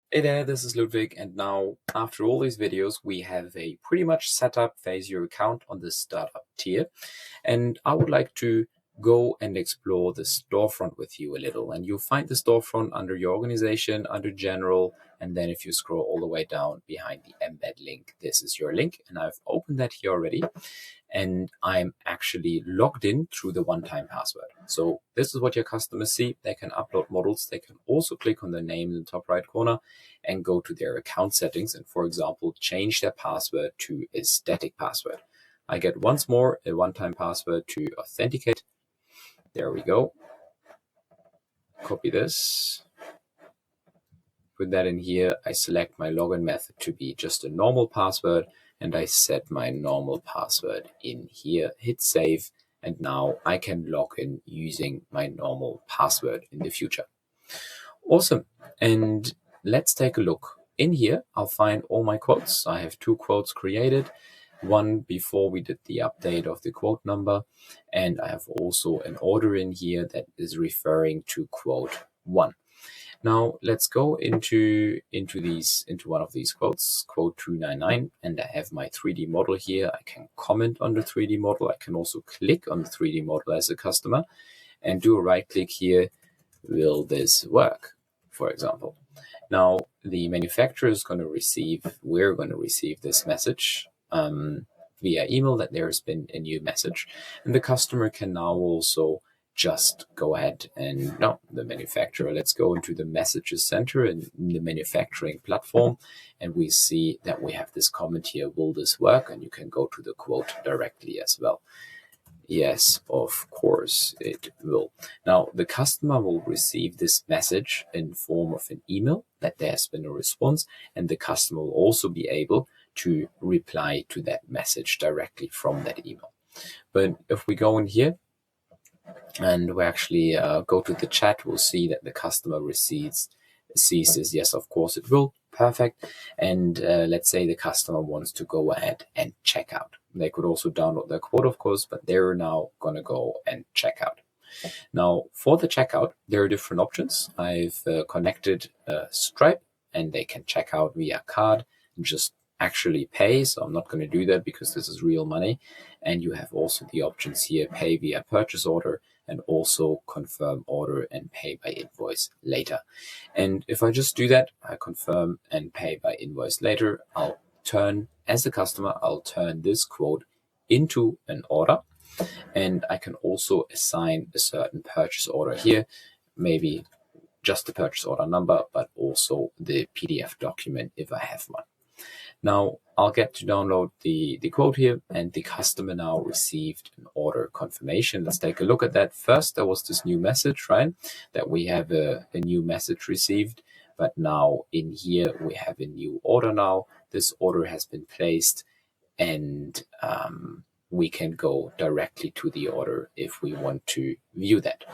Hey there, this is Ludwig, and now after all these videos, we have a pretty much set up Phasio account on the startup tier, and I would like to go and explore the storefront with you a little. And you'll find the storefront under your organization, under general, and then if you scroll all the way down behind the embed link, this is your link, and I've opened that here already. And I'm actually logged in through the one-time password. So this is what your customers see. They can upload models. They can also click on their name in the top right corner and go to their account settings and, for example, change their password to a static password. I get once more a one-time password to authenticate. There we go. Copy this. Put that in here. I select my login method to be just a normal password, and I set my normal password in here. Hit save, and now I can log in using my normal password in the future. Awesome. And let's take a look. In here, I'll find all my quotes. I have 2 quotes created, one before we did the update of the quote number, and I have also an order in here that is referring to quote 1. Now let's go into one of these quotes, quote 299, and I have my 3D model here. I can comment on the 3D model. I can also click on the 3D model as a customer and do a right click here. Will this work, for example? Now the manufacturer is going to receive, we're going to receive this message via email that there has been a new message, and the customer can now also just go ahead and the manufacturer. Let's go into the messages center in the manufacturing platform, and we see that we have this comment here, will this work? And you can go to the quote directly as well. Yes, of course it will. Now the customer will receive this message in form of an email that there has been a response, and the customer will also be able to reply to that message directly from that email. But if we go in here and we actually go to the chat, we'll see that the customer sees this. Yes, of course it will. Perfect. And let's say the customer wants to go ahead and check out. They could also download their quote, of course, but they're now going to go and check out. Now, for the checkout, there are different options. I've connected Stripe, and they can check out via card and just actually pay. So I'm not going to do that because this is real money. And you have also the options here, pay via purchase order, and also confirm order and pay by invoice later. And if I just do that, I confirm and pay by invoice later, as a customer, I'll turn this quote into an order. And I can also assign a certain purchase order here, maybe just the purchase order number, but also the PDF document if I have one. Now I'll get to download the quote here, and the customer now received an order confirmation. Let's take a look at that. First, there was this new message, right? That we have a new message received, but now in here we have a new order now. This order has been placed, and we can go directly to the order if we want to view that.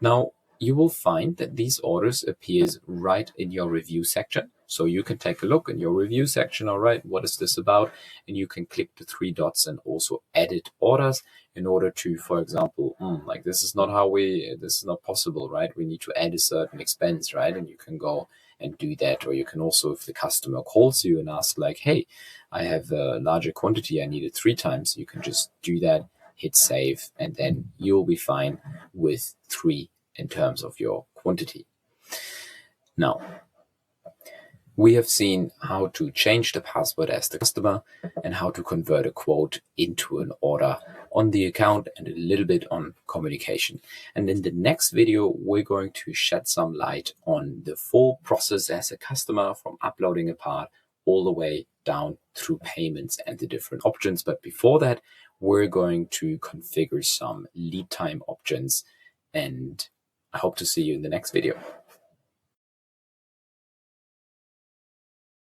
Now, you will find that these orders appears right in your review section. So you can take a look in your review section. All right, what is this about? And you can click the 3 dots and also edit orders in order to, for example, this is not possible, right? We need to add a certain expense, right? And you can go and do that. Or you can also, if the customer calls you and asks like, hey, I have a larger quantity, I need it 3 times, you can just do that, hit save, and then you'll be fine with 3 in terms of your quantity. Now, we have seen how to change the password as the customer and how to convert a quote into an order on the account, and a little bit on communication. And in the next video, we're going to shed some light on the full process as a customer, from uploading a part all the way down through payments and the different options. But before that, we're going to configure some lead time options, and I hope to see you in the next video.